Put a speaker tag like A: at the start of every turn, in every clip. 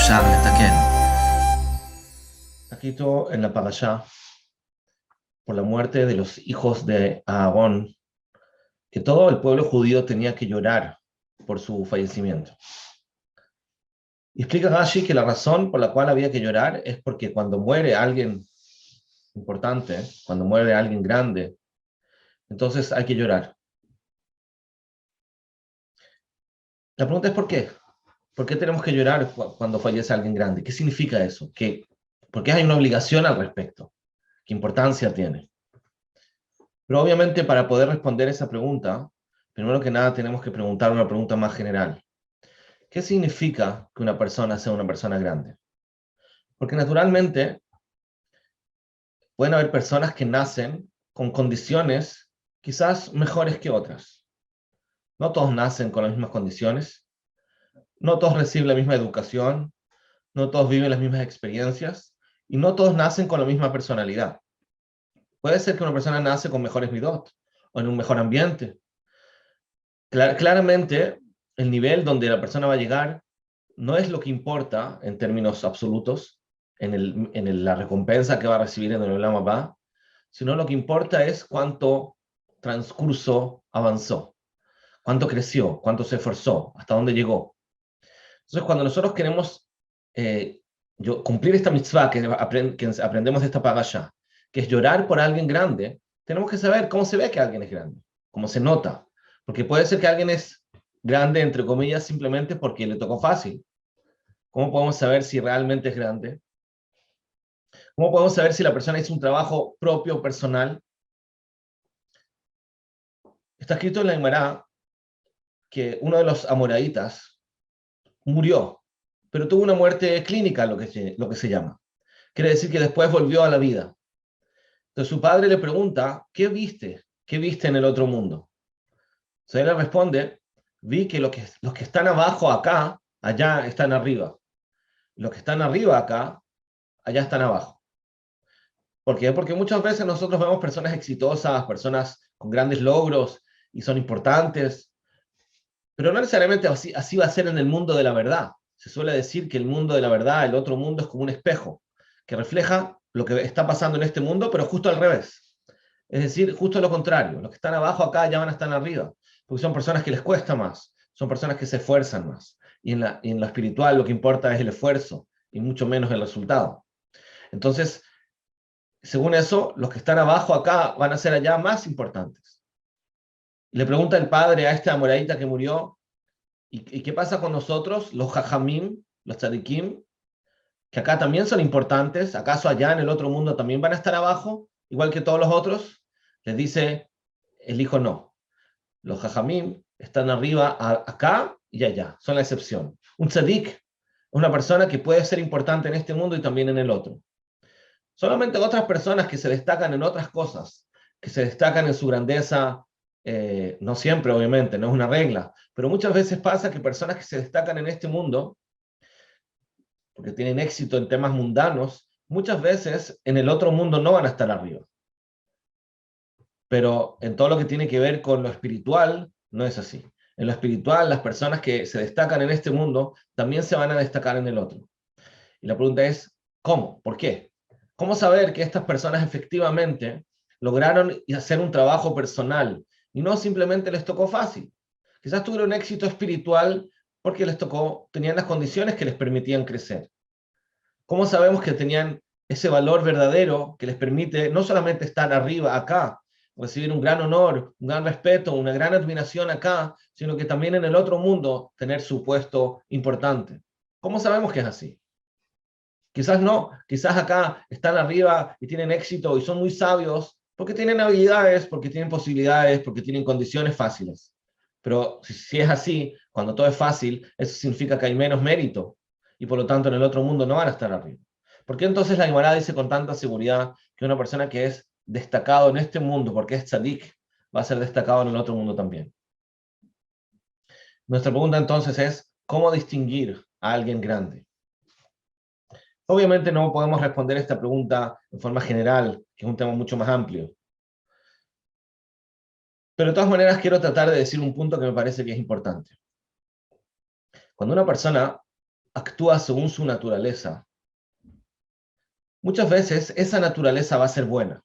A: אפשר לתקן.
B: Escrito en la Parashá por la muerte de los hijos de Aarón, que todo el pueblo judío tenía que llorar por su fallecimiento. Y explica Rashi que la razón por la cual había que llorar es porque cuando muere alguien importante, cuando muere alguien grande, entonces hay que llorar. La pregunta es ¿por qué? ¿Por qué tenemos que llorar cuando fallece alguien grande? ¿Qué significa eso? ¿Por qué hay una obligación al respecto? ¿Qué importancia tiene? Pero obviamente para poder responder esa pregunta, primero que nada tenemos que preguntar una pregunta más general. ¿Qué significa que una persona sea una persona grande? Porque naturalmente pueden haber personas que nacen con condiciones quizás mejores que otras. No todos nacen con las mismas condiciones, no todos reciben la misma educación, no todos viven las mismas experiencias y no todos nacen con la misma personalidad. Puede ser que una persona nace con mejores midot o en un mejor ambiente. Claramente, el nivel donde la persona va a llegar no es lo que importa en términos absolutos, la recompensa que va a recibir en el Olam Abba, sino lo que importa es cuánto transcurso avanzó, cuánto creció, cuánto se esforzó, hasta dónde llegó. Entonces, cuando nosotros queremos cumplir esta mitzvah que aprendemos de esta parasha, que es llorar por alguien grande, tenemos que saber cómo se ve que alguien es grande, cómo se nota. Porque puede ser que alguien es grande, entre comillas, simplemente porque le tocó fácil. ¿Cómo podemos saber si realmente es grande? ¿Cómo podemos saber si la persona hizo un trabajo propio, personal? Está escrito en la Gemara que uno de los amoraitas murió, pero tuvo una muerte clínica, lo que se llama. Quiere decir que después volvió a la vida. Entonces su padre le pregunta, ¿qué viste? ¿Qué viste en el otro mundo? Entonces él le responde, vi que los que están abajo acá, allá están arriba. Los que están arriba acá, allá están abajo. ¿Por qué? Porque muchas veces nosotros vemos personas exitosas, personas con grandes logros y son importantes, pero no necesariamente así va a ser en el mundo de la verdad. Se suele decir que el mundo de la verdad, el otro mundo, es como un espejo que refleja lo que está pasando en este mundo, pero justo al revés. Es decir, justo lo contrario. Los que están abajo acá ya van a estar arriba, porque son personas que les cuesta más, son personas que se esfuerzan más. Y en la espiritual lo que importa es el esfuerzo y mucho menos el resultado. Entonces, según eso, los que están abajo acá van a ser allá más importantes. Le pregunta el padre a este amoraíta que murió, ¿y qué pasa con nosotros, los jajamim, los tzadikim, que acá también son importantes? ¿Acaso allá en el otro mundo también van a estar abajo, igual que todos los otros? Les dice el hijo no. Los jajamim están arriba acá y allá, son la excepción. Un tzadik es una persona que puede ser importante en este mundo y también en el otro. Solamente otras personas que se destacan en otras cosas, que se destacan en su grandeza, no siempre obviamente, no es una regla, pero muchas veces pasa que personas que se destacan en este mundo, porque tienen éxito en temas mundanos, muchas veces en el otro mundo no van a estar arriba. Pero en todo lo que tiene que ver con lo espiritual, no es así. En lo espiritual, las personas que se destacan en este mundo también se van a destacar en el otro. Y la pregunta es, ¿cómo? ¿Por qué? ¿Cómo saber que estas personas efectivamente lograron hacer un trabajo personal y no simplemente les tocó fácil? Quizás tuvieron éxito espiritual porque tenían las condiciones que les permitían crecer. ¿Cómo sabemos que tenían ese valor verdadero que les permite no solamente estar arriba acá, recibir un gran honor, un gran respeto, una gran admiración acá, sino que también en el otro mundo tener su puesto importante? ¿Cómo sabemos que es así? Quizás no, quizás acá están arriba y tienen éxito y son muy sabios porque tienen habilidades, porque tienen posibilidades, porque tienen condiciones fáciles. Pero si es así, cuando todo es fácil, eso significa que hay menos mérito y por lo tanto en el otro mundo no van a estar arriba. ¿Por qué entonces la Gemara dice con tanta seguridad que una persona que es destacado en este mundo, porque es tzadik, va a ser destacado en el otro mundo también? Nuestra pregunta entonces es, ¿cómo distinguir a alguien grande? Obviamente no podemos responder esta pregunta en forma general, que es un tema mucho más amplio. Pero de todas maneras quiero tratar de decir un punto que me parece que es importante. Cuando una persona actúa según su naturaleza, muchas veces esa naturaleza va a ser buena,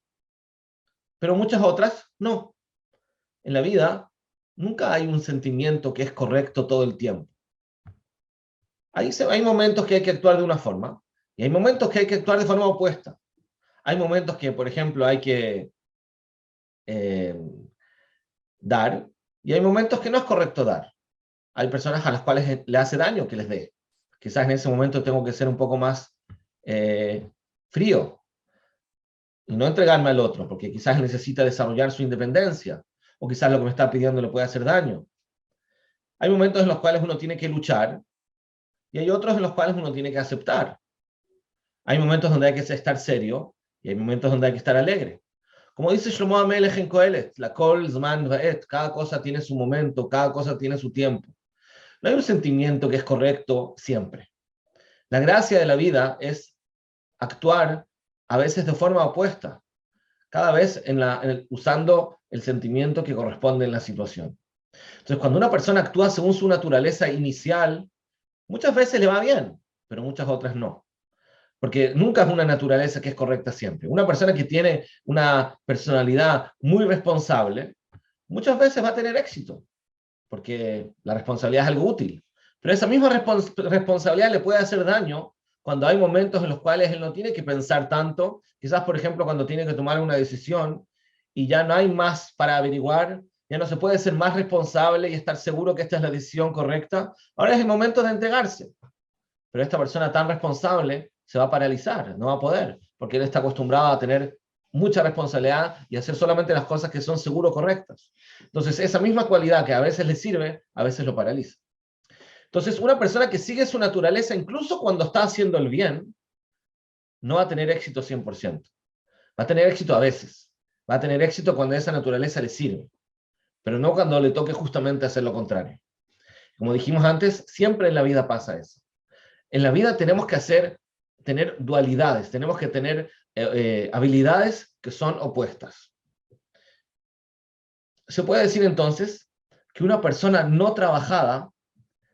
B: pero muchas otras no. En la vida nunca hay un sentimiento que es correcto todo el tiempo. Hay momentos que hay que actuar de una forma y hay momentos que hay que actuar de forma opuesta. Hay momentos que, por ejemplo, hay que dar y hay momentos que no es correcto dar. Hay personas a las cuales le hace daño que les dé. Quizás en ese momento tengo que ser un poco más frío y no entregarme al otro, porque quizás necesita desarrollar su independencia, o quizás lo que me está pidiendo le puede hacer daño. Hay momentos en los cuales uno tiene que luchar, y hay otros en los cuales uno tiene que aceptar. Hay momentos donde hay que estar serio, y hay momentos donde hay que estar alegre. Como dice Shlomo HaMelech en Kohelet, la kol zman va'et, cada cosa tiene su momento, cada cosa tiene su tiempo. No hay un sentimiento que es correcto siempre. La gracia de la vida es actuar a veces de forma opuesta, cada vez usando el sentimiento que corresponde en la situación. Entonces, cuando una persona actúa según su naturaleza inicial, muchas veces le va bien, pero muchas otras no. Porque nunca es una naturaleza que es correcta siempre. Una persona que tiene una personalidad muy responsable, muchas veces va a tener éxito, porque la responsabilidad es algo útil. Pero esa misma responsabilidad le puede hacer daño cuando hay momentos en los cuales él no tiene que pensar tanto, quizás, por ejemplo, cuando tiene que tomar una decisión y ya no hay más para averiguar, ya no se puede ser más responsable y estar seguro que esta es la decisión correcta. Ahora es el momento de entregarse. Pero esta persona tan responsable se va a paralizar, no va a poder, porque él está acostumbrado a tener mucha responsabilidad y hacer solamente las cosas que son seguro correctas. Entonces, esa misma cualidad que a veces le sirve, a veces lo paraliza. Entonces, una persona que sigue su naturaleza, incluso cuando está haciendo el bien, no va a tener éxito 100%. Va a tener éxito a veces. Va a tener éxito cuando esa naturaleza le sirve, pero no cuando le toque justamente hacer lo contrario. Como dijimos antes, siempre en la vida pasa eso. En la vida tenemos que tener dualidades, tenemos que tener habilidades que son opuestas. Se puede decir entonces que una persona no trabajada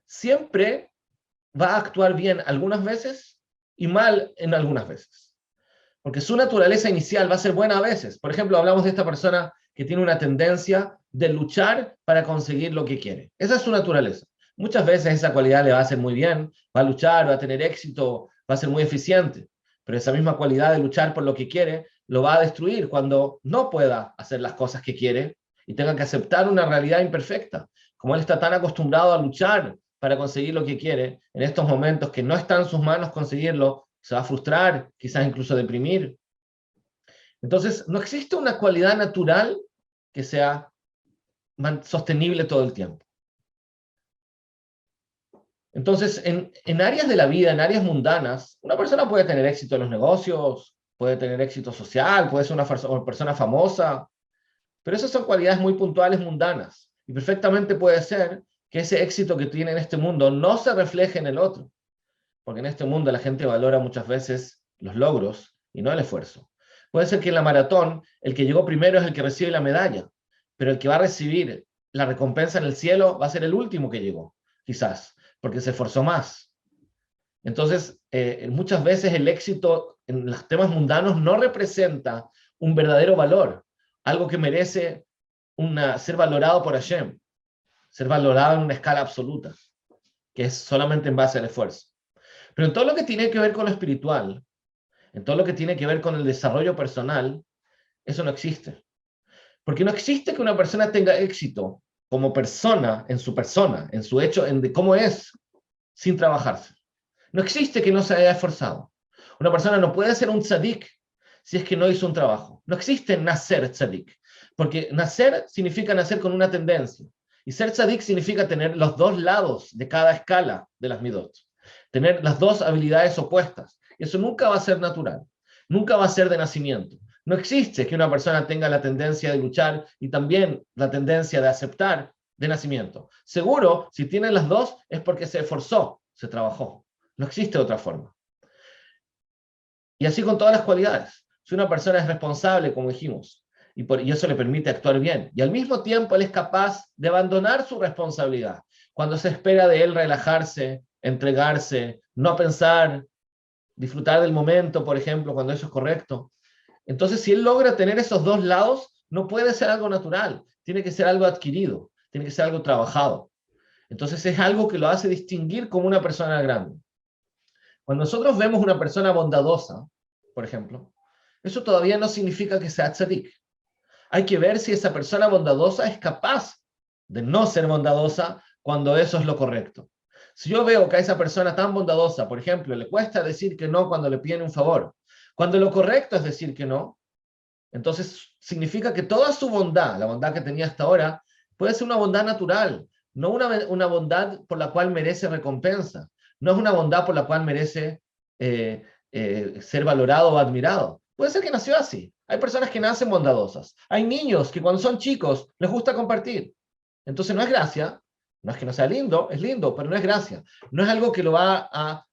B: siempre va a actuar bien algunas veces y mal en algunas veces. Porque su naturaleza inicial va a ser buena a veces. Por ejemplo, hablamos de esta persona que tiene una tendencia de luchar para conseguir lo que quiere. Esa es su naturaleza. Muchas veces esa cualidad le va a hacer muy bien, va a luchar, va a tener éxito, va a ser muy eficiente. Pero esa misma cualidad de luchar por lo que quiere lo va a destruir cuando no pueda hacer las cosas que quiere y tenga que aceptar una realidad imperfecta. Como él está tan acostumbrado a luchar para conseguir lo que quiere, en estos momentos que no está en sus manos conseguirlo, se va a frustrar, quizás incluso deprimir. Entonces, no existe una cualidad natural que sea sostenible todo el tiempo. Entonces, en áreas de la vida, en áreas mundanas, una persona puede tener éxito en los negocios, puede tener éxito social, puede ser una persona famosa, pero esas son cualidades muy puntuales mundanas. Y perfectamente puede ser que ese éxito que tiene en este mundo no se refleje en el otro. Porque en este mundo la gente valora muchas veces los logros y no el esfuerzo. Puede ser que en la maratón el que llegó primero es el que recibe la medalla, pero el que va a recibir la recompensa en el cielo va a ser el último que llegó, quizás, porque se esforzó más. Entonces, muchas veces el éxito en los temas mundanos no representa un verdadero valor, algo que merece ser valorado por Hashem, ser valorado en una escala absoluta, que es solamente en base al esfuerzo. Pero en todo lo que tiene que ver con lo espiritual, en todo lo que tiene que ver con el desarrollo personal, eso no existe. Porque no existe que una persona tenga éxito como persona, en su hecho, de cómo es, sin trabajarse. No existe que no se haya esforzado. Una persona no puede ser un tzadik si es que no hizo un trabajo. No existe nacer tzadik, porque nacer significa nacer con una tendencia. Y ser tzadik significa tener los dos lados de cada escala de las midot. Tener las dos habilidades opuestas. Eso nunca va a ser natural. Nunca va a ser de nacimiento. No existe que una persona tenga la tendencia de luchar y también la tendencia de aceptar de nacimiento. Seguro, si tiene las dos, es porque se esforzó, se trabajó. No existe otra forma. Y así con todas las cualidades. Si una persona es responsable, como dijimos, y eso le permite actuar bien, y al mismo tiempo él es capaz de abandonar su responsabilidad, cuando se espera de él relajarse entregarse, no pensar, disfrutar del momento, por ejemplo, cuando eso es correcto. Entonces, si él logra tener esos dos lados, no puede ser algo natural, tiene que ser algo adquirido, tiene que ser algo trabajado. Entonces es algo que lo hace distinguir como una persona grande. Cuando nosotros vemos una persona bondadosa, por ejemplo, eso todavía no significa que sea tzadik. Hay que ver si esa persona bondadosa es capaz de no ser bondadosa cuando eso es lo correcto. Si yo veo que a esa persona tan bondadosa, por ejemplo, le cuesta decir que no cuando le piden un favor, cuando lo correcto es decir que no, entonces significa que toda su bondad, la bondad que tenía hasta ahora, puede ser una bondad natural, no una bondad por la cual merece recompensa, no es una bondad por la cual merece ser valorado o admirado. Puede ser que nació así. Hay personas que nacen bondadosas. Hay niños que cuando son chicos les gusta compartir. Entonces no es gracia, no es que no sea lindo, es lindo, pero no es gracia. No es algo que no va a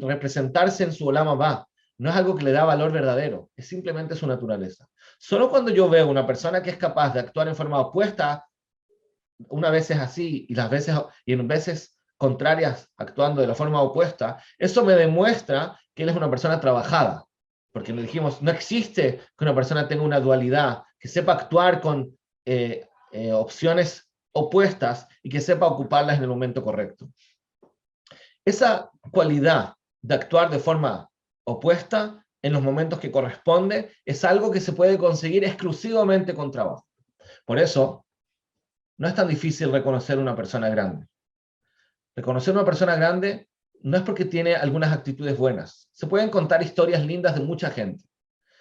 B: representarse en su olama va. No es algo que le da valor verdadero, es simplemente su naturaleza. Solo cuando yo veo una persona que es capaz de actuar en forma opuesta, una vez es así y en veces contrarias actuando de la forma opuesta, eso me demuestra que él es una persona trabajada. Porque le dijimos, no existe que una persona tenga una dualidad, que sepa actuar con opciones opuestas y que sepa ocuparlas en el momento correcto. Esa cualidad de actuar de forma opuesta en los momentos que corresponde es algo que se puede conseguir exclusivamente con trabajo. Por eso, no es tan difícil reconocer una persona grande. Reconocer una persona grande no es porque tiene algunas actitudes buenas. Se pueden contar historias lindas de mucha gente.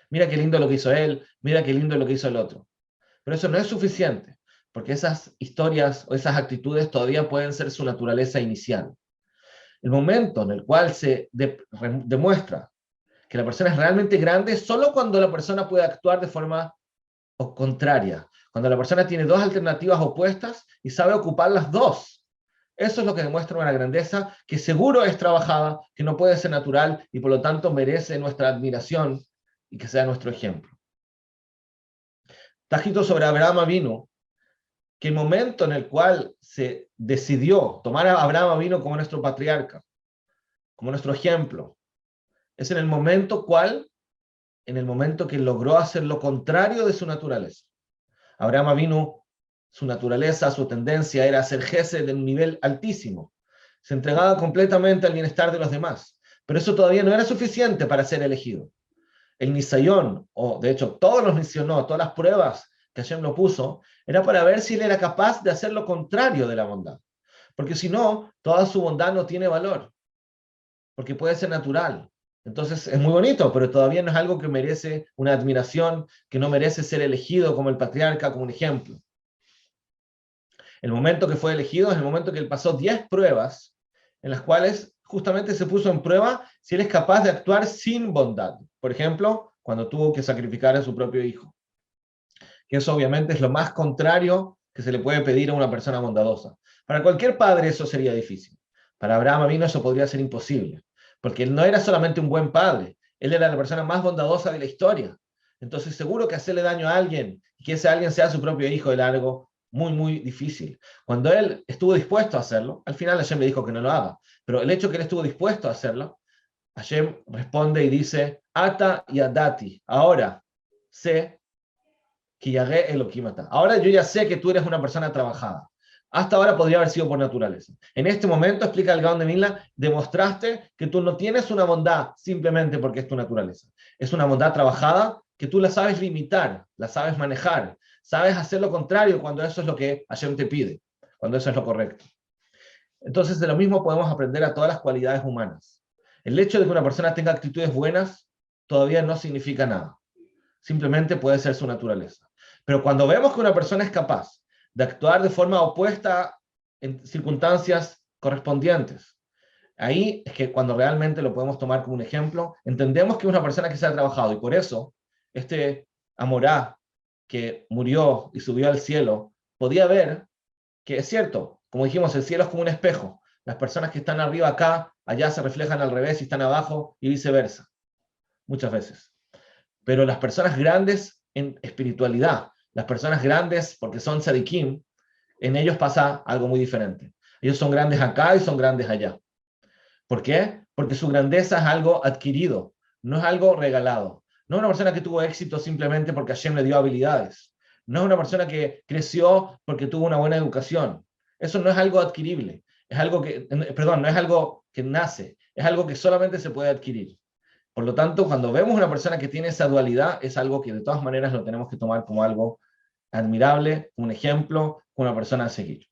B: Mira qué lindo lo que hizo él, mira qué lindo lo que hizo el otro. Pero eso no es suficiente, porque esas historias o esas actitudes todavía pueden ser su naturaleza inicial. El momento en el cual se demuestra que la persona es realmente grande es solo cuando la persona puede actuar de forma contraria, cuando la persona tiene dos alternativas opuestas y sabe ocupar las dos. Eso es lo que demuestra una grandeza que seguro es trabajada, que no puede ser natural y por lo tanto merece nuestra admiración y que sea nuestro ejemplo. Está escrito sobre Abraham Avinu que el momento en el cual se decidió tomar a Abraham Avinu como nuestro patriarca, como nuestro ejemplo, es en el momento que logró hacer lo contrario de su naturaleza. Abraham Avinu, su naturaleza, su tendencia era hacer gesed de un nivel altísimo. Se entregaba completamente al bienestar de los demás. Pero eso todavía no era suficiente para ser elegido. El nisayón, o de hecho todos los nisionó, todas las pruebas que Hashem lo puso, era para ver si él era capaz de hacer lo contrario de la bondad. Porque si no, toda su bondad no tiene valor. Porque puede ser natural. Entonces es muy bonito, pero todavía no es algo que merece una admiración, que no merece ser elegido como el patriarca, como un ejemplo. El momento que fue elegido es el momento que él pasó 10 pruebas, en las cuales justamente se puso en prueba si él es capaz de actuar sin bondad. Por ejemplo, cuando tuvo que sacrificar a su propio hijo. Que eso obviamente es lo más contrario que se le puede pedir a una persona bondadosa. Para cualquier padre eso sería difícil. Para Abraham Avinu eso podría ser imposible. Porque él no era solamente un buen padre, él era la persona más bondadosa de la historia. Entonces seguro que hacerle daño a alguien y que ese alguien sea su propio hijo era algo muy, muy difícil. Cuando él estuvo dispuesto a hacerlo, al final Hashem le dijo que no lo haga, pero el hecho que él estuvo dispuesto a hacerlo, Hashem responde y dice, Ata y Adati, ahora sé que Yahé Elohimata. Ahora yo ya sé que tú eres una persona trabajada. Hasta ahora podría haber sido por naturaleza. En este momento, explica el Gaón de Vilna, demostraste que tú no tienes una bondad simplemente porque es tu naturaleza. Es una bondad trabajada que tú la sabes limitar, la sabes manejar, sabes hacer lo contrario cuando eso es lo que Hashem te pide, cuando eso es lo correcto. Entonces, de lo mismo podemos aprender a todas las cualidades humanas. El hecho de que una persona tenga actitudes buenas todavía no significa nada. Simplemente puede ser su naturaleza. Pero cuando vemos que una persona es capaz de actuar de forma opuesta en circunstancias correspondientes, ahí es que cuando realmente lo podemos tomar como un ejemplo, entendemos que es una persona que se ha trabajado, y por eso este Amorá que murió y subió al cielo, podía ver que es cierto, como dijimos, el cielo es como un espejo. Las personas que están arriba acá, allá se reflejan al revés y están abajo, y viceversa, muchas veces. Pero las personas grandes en espiritualidad, las personas grandes porque son tzadikim, en ellos pasa algo muy diferente. Ellos son grandes acá y son grandes allá. ¿Por qué? Porque su grandeza es algo adquirido, no es algo regalado. No es una persona que tuvo éxito simplemente porque Hashem le dio habilidades. No es una persona que creció porque tuvo una buena educación. Eso no es algo adquirible. Es algo que, perdón, no es algo que nace, es algo que solamente se puede adquirir. Por lo tanto, cuando vemos una persona que tiene esa dualidad, es algo que de todas maneras lo tenemos que tomar como algo admirable, un ejemplo, una persona a seguir.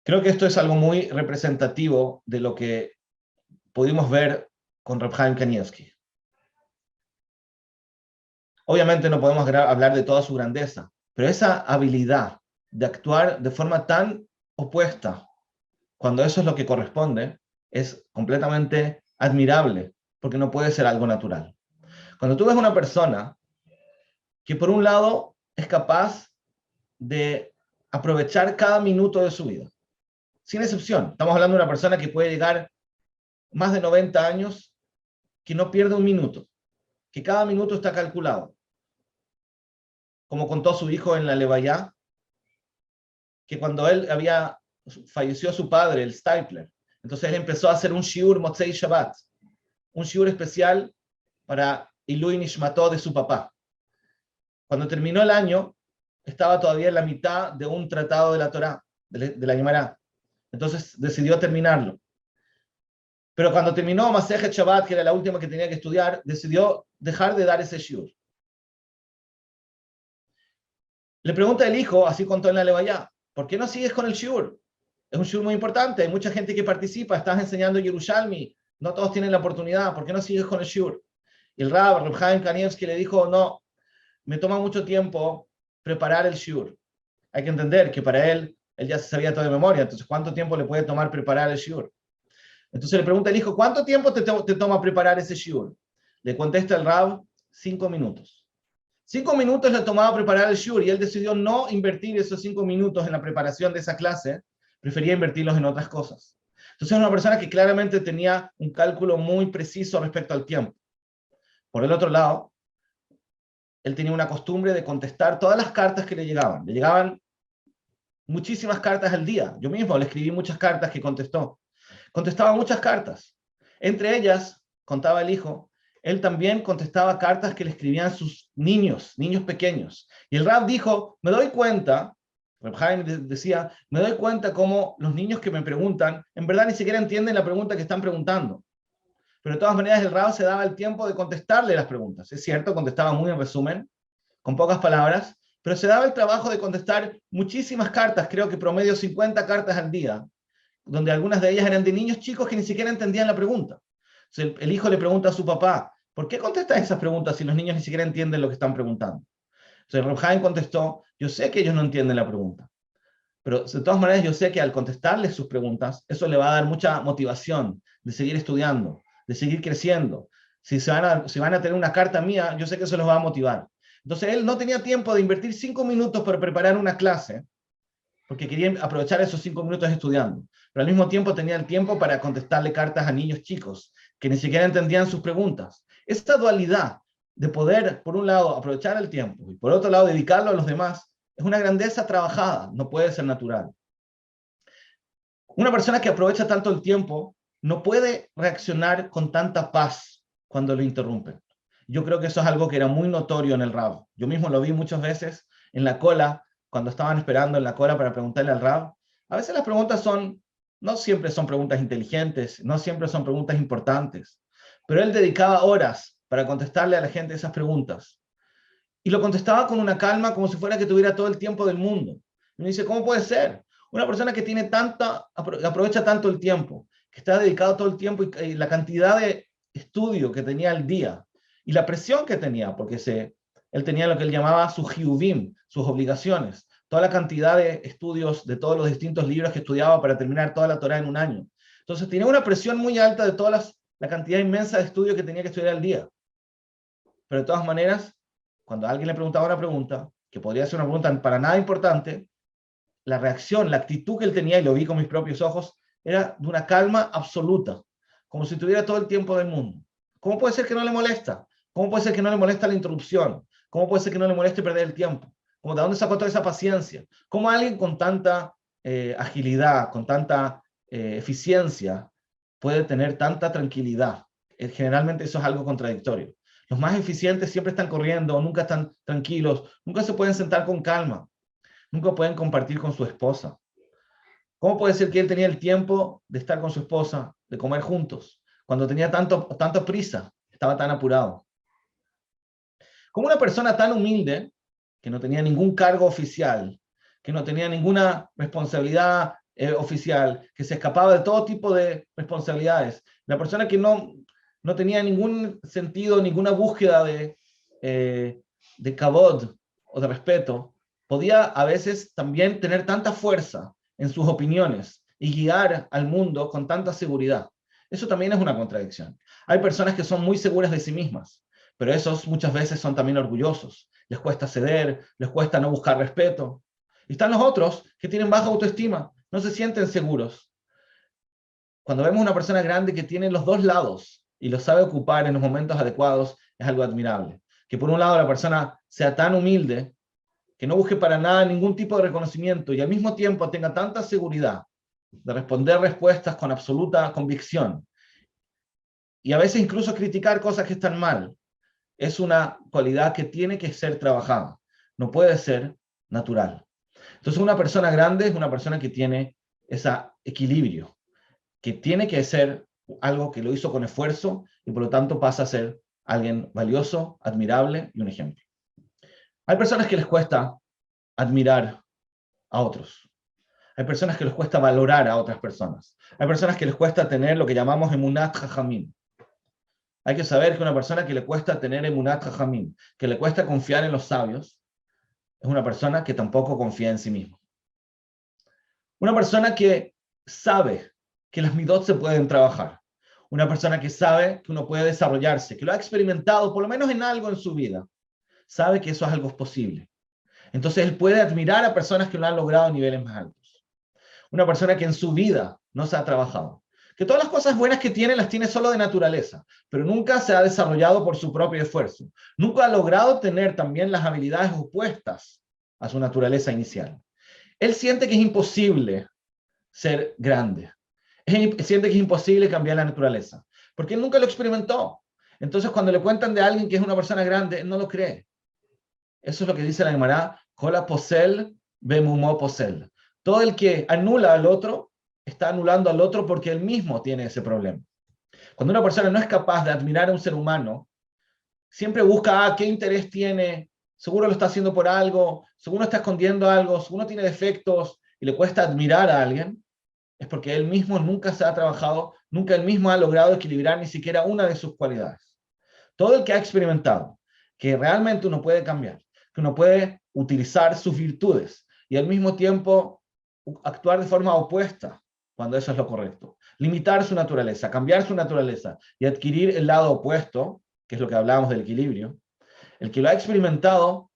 B: Creo que esto es algo muy representativo de lo que pudimos ver con Reb Chaim Kanievsky. Obviamente no podemos hablar de toda su grandeza, pero esa habilidad de actuar de forma tan opuesta, cuando eso es lo que corresponde, es completamente admirable, porque no puede ser algo natural. Cuando tú ves una persona que por un lado es capaz de aprovechar cada minuto de su vida, sin excepción, estamos hablando de una persona que puede llegar más de 90 años, que no pierde un minuto, que cada minuto está calculado. Como contó su hijo en la Levayá, que cuando falleció su padre, el Stipler, entonces él empezó a hacer un shiur Motzei Shabbat, un shiur especial para Ilui Nishmato de su papá. Cuando terminó el año, estaba todavía en la mitad de un tratado de la Torá, de la Gemara. Entonces decidió terminarlo. Pero cuando terminó Masejet Shabbat, que era la última que tenía que estudiar, decidió dejar de dar ese shiur. Le pregunta el hijo, así contó en la Levayá, ¿por qué no sigues con el shiur? Es un shiur muy importante, hay mucha gente que participa, estás enseñando Yerushalmi, no todos tienen la oportunidad, ¿por qué no sigues con el shiur? Y el Reb Chaim Kanievsky le dijo, no, me toma mucho tiempo preparar el shiur. Hay que entender que para él ya se sabía todo de memoria, entonces ¿cuánto tiempo le puede tomar preparar el shiur? Entonces le pregunta el hijo, ¿cuánto tiempo te toma preparar ese shiur? Le contesta el Rab, 5 minutos. 5 minutos le tomaba preparar el shiur y él decidió no invertir esos 5 minutos en la preparación de esa clase, prefería invertirlos en otras cosas. Entonces es una persona que claramente tenía un cálculo muy preciso respecto al tiempo. Por el otro lado, él tenía una costumbre de contestar todas las cartas que le llegaban. Le llegaban muchísimas cartas al día. Yo mismo le escribí muchas cartas que contestó. Contestaba muchas cartas. Entre ellas, contaba el hijo, él también contestaba cartas que le escribían sus niños pequeños. Y el Rab dijo, me doy cuenta, Reb Chaim decía, me doy cuenta cómo los niños que me preguntan, en verdad ni siquiera entienden la pregunta que están preguntando. Pero de todas maneras el Rab se daba el tiempo de contestarle las preguntas. Es cierto, contestaba muy en resumen, con pocas palabras, pero se daba el trabajo de contestar muchísimas cartas, creo que promedio 50 cartas al día, donde algunas de ellas eran de niños chicos que ni siquiera entendían la pregunta. Entonces el hijo le pregunta a su papá, ¿por qué contestas esas preguntas si los niños ni siquiera entienden lo que están preguntando? Entonces Reb Chaim contestó, yo sé que ellos no entienden la pregunta, pero de todas maneras yo sé que al contestarles sus preguntas, eso le va a dar mucha motivación de seguir estudiando, de seguir creciendo. Si van a tener una carta mía, yo sé que eso los va a motivar. Entonces él no tenía tiempo de invertir 5 minutos para preparar una clase, porque quería aprovechar esos 5 minutos estudiando, pero al mismo tiempo tenía el tiempo para contestarle cartas a niños chicos, que ni siquiera entendían sus preguntas. Esta dualidad de poder, por un lado, aprovechar el tiempo, y por otro lado, dedicarlo a los demás, es una grandeza trabajada, no puede ser natural. Una persona que aprovecha tanto el tiempo no puede reaccionar con tanta paz cuando lo interrumpen. Yo creo que eso es algo que era muy notorio en el Rab. Yo mismo lo vi muchas veces en la cola, cuando estaban esperando en la cola para preguntarle al Rab. A veces las preguntas no siempre son preguntas inteligentes, no siempre son preguntas importantes, pero él dedicaba horas para contestarle a la gente esas preguntas. Y lo contestaba con una calma como si fuera que tuviera todo el tiempo del mundo. Y me dice, ¿cómo puede ser? Una persona que tiene aprovecha tanto el tiempo, que está dedicado todo el tiempo y la cantidad de estudio que tenía al día y la presión que tenía, porque él tenía lo que él llamaba sus hiuvim, sus obligaciones, toda la cantidad de estudios de todos los distintos libros que estudiaba para terminar toda la Torá en un año. Entonces tenía una presión muy alta de la cantidad inmensa de estudios que tenía que estudiar al día. Pero de todas maneras, cuando alguien le preguntaba una pregunta, que podría ser una pregunta para nada importante, la reacción, la actitud que él tenía, y lo vi con mis propios ojos, era de una calma absoluta, como si tuviera todo el tiempo del mundo. ¿Cómo puede ser que no le molesta? ¿Cómo puede ser que no le molesta la interrupción? ¿Cómo puede ser que no le moleste perder el tiempo? ¿De dónde sacó toda esa paciencia? ¿Cómo alguien con tanta agilidad, con tanta eficiencia, puede tener tanta tranquilidad? Generalmente eso es algo contradictorio. Los más eficientes siempre están corriendo, nunca están tranquilos, nunca se pueden sentar con calma, nunca pueden compartir con su esposa. ¿Cómo puede ser que él tenía el tiempo de estar con su esposa, de comer juntos, cuando tenía tanta prisa, estaba tan apurado? Como una persona tan humilde, que no tenía ningún cargo oficial, que no tenía ninguna responsabilidad oficial, que se escapaba de todo tipo de responsabilidades, la persona que no tenía ningún sentido, ninguna búsqueda de kavod o de respeto, podía a veces también tener tanta fuerza en sus opiniones y guiar al mundo con tanta seguridad. Eso también es una contradicción. Hay personas que son muy seguras de sí mismas, pero esos muchas veces son también orgullosos. Les cuesta ceder, les cuesta no buscar respeto. Y están los otros que tienen baja autoestima, no se sienten seguros. Cuando vemos una persona grande que tiene los dos lados y lo sabe ocupar en los momentos adecuados, es algo admirable. Que por un lado la persona sea tan humilde, que no busque para nada ningún tipo de reconocimiento y al mismo tiempo tenga tanta seguridad de responder respuestas con absoluta convicción y a veces incluso criticar cosas que están mal, es una cualidad que tiene que ser trabajada, no puede ser natural. Entonces una persona grande es una persona que tiene ese equilibrio, que tiene que ser algo que lo hizo con esfuerzo y por lo tanto pasa a ser alguien valioso, admirable y un ejemplo. Hay personas que les cuesta admirar a otros. Hay personas que les cuesta valorar a otras personas. Hay personas que les cuesta tener lo que llamamos emunat jajamim. Hay que saber que una persona que le cuesta tener emunat jajamim, que le cuesta confiar en los sabios, es una persona que tampoco confía en sí misma. Una persona que sabe que las midot se pueden trabajar. Una persona que sabe que uno puede desarrollarse, que lo ha experimentado por lo menos en algo en su vida. Sabe que eso es algo posible. Entonces él puede admirar a personas que lo han logrado a niveles más altos. Una persona que en su vida no se ha trabajado. Que todas las cosas buenas que tiene las tiene solo de naturaleza, pero nunca se ha desarrollado por su propio esfuerzo. Nunca ha logrado tener también las habilidades opuestas a su naturaleza inicial. Él siente que es imposible ser grande. Siente que es imposible cambiar la naturaleza, porque él nunca lo experimentó. Entonces cuando le cuentan de alguien que es una persona grande, él no lo cree. Eso es lo que dice la Gemara, Kola posel, bemumó posel. Todo el que anula al otro, está anulando al otro porque él mismo tiene ese problema. Cuando una persona no es capaz de admirar a un ser humano, siempre busca, qué interés tiene, seguro lo está haciendo por algo, seguro está escondiendo algo, seguro tiene defectos y le cuesta admirar a alguien, es porque él mismo nunca se ha trabajado, nunca él mismo ha logrado equilibrar ni siquiera una de sus cualidades. Todo el que ha experimentado que realmente uno puede cambiar, que uno puede utilizar sus virtudes y al mismo tiempo actuar de forma opuesta cuando eso es lo correcto. Limitar su naturaleza, cambiar su naturaleza y adquirir el lado opuesto, que es lo que hablábamos del equilibrio. El que lo ha experimentado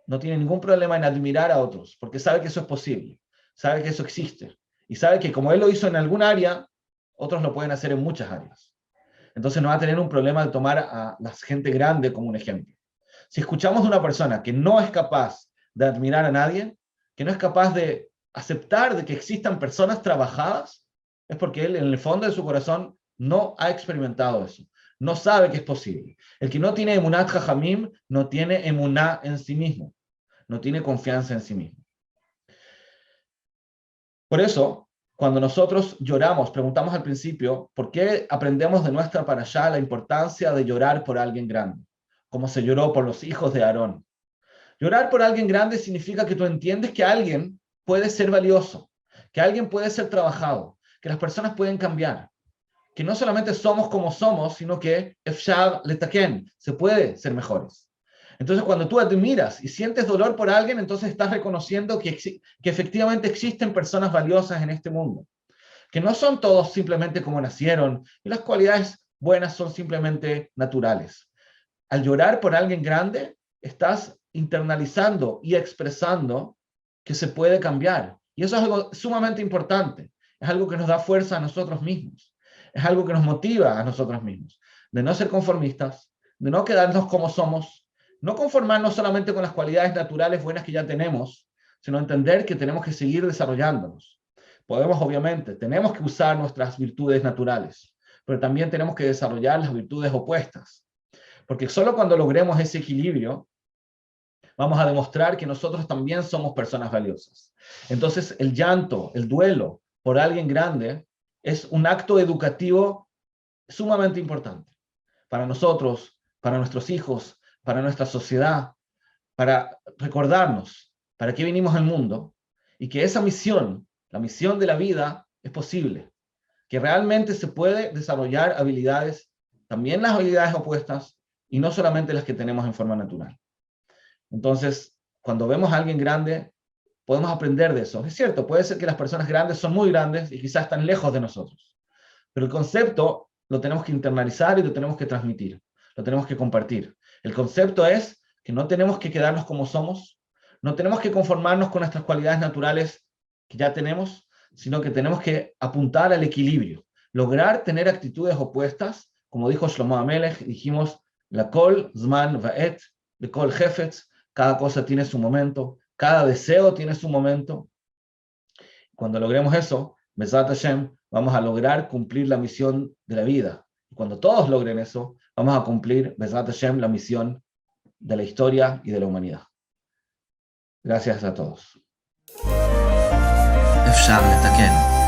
B: no tiene ningún problema en admirar a otros, porque sabe que eso es posible, sabe que eso existe y sabe que como él lo hizo en algún área, otros lo pueden hacer en muchas áreas. Entonces no va a tener un problema de tomar a la gente grande como un ejemplo. Si escuchamos de una persona que no es capaz de admirar a nadie, que no es capaz de aceptar de que existan personas trabajadas, es porque él en el fondo de su corazón no ha experimentado eso, no sabe que es posible. El que no tiene emunat jajamim no tiene emuná en sí mismo, no tiene confianza en sí mismo. Por eso, cuando nosotros lloramos, preguntamos al principio, ¿por qué aprendemos de nuestra parashá la importancia de llorar por alguien grande? Como se lloró por los hijos de Aarón. Llorar por alguien grande significa que tú entiendes que alguien puede ser valioso, que alguien puede ser trabajado, que las personas pueden cambiar, que no solamente somos como somos, sino que efshar letaken, se puede ser mejores. Entonces cuando tú admiras y sientes dolor por alguien, entonces estás reconociendo que efectivamente existen personas valiosas en este mundo, que no son todos simplemente como nacieron y las cualidades buenas son simplemente naturales. Al llorar por alguien grande, estás internalizando y expresando que se puede cambiar. Y eso es algo sumamente importante. Es algo que nos da fuerza a nosotros mismos. Es algo que nos motiva a nosotros mismos. De no ser conformistas, de no quedarnos como somos, no conformarnos solamente con las cualidades naturales buenas que ya tenemos, sino entender que tenemos que seguir desarrollándonos. Obviamente, tenemos que usar nuestras virtudes naturales, pero también tenemos que desarrollar las virtudes opuestas, porque solo cuando logremos ese equilibrio, vamos a demostrar que nosotros también somos personas valiosas. Entonces, el llanto, el duelo por alguien grande, es un acto educativo sumamente importante para nosotros, para nuestros hijos, para nuestra sociedad, para recordarnos para qué vinimos al mundo y que esa misión, la misión de la vida, es posible, que realmente se puede desarrollar habilidades, también las habilidades opuestas y no solamente las que tenemos en forma natural. Entonces, cuando vemos a alguien grande, podemos aprender de eso. Es cierto, puede ser que las personas grandes son muy grandes y quizás están lejos de nosotros, pero el concepto lo tenemos que internalizar y lo tenemos que transmitir, lo tenemos que compartir. El concepto es que no tenemos que quedarnos como somos, no tenemos que conformarnos con nuestras cualidades naturales que ya tenemos, sino que tenemos que apuntar al equilibrio, lograr tener actitudes opuestas, como dijo Shlomo Amelech, dijimos, la kol zman va'et, de kol hefetz, cada cosa tiene su momento, cada deseo tiene su momento. Cuando logremos eso, Bezat Hashem, vamos a lograr cumplir la misión de la vida. Y cuando todos logren eso, vamos a cumplir, Bezat Hashem, la misión de la historia y de la humanidad. Gracias a todos.
A: אפשר לתקן.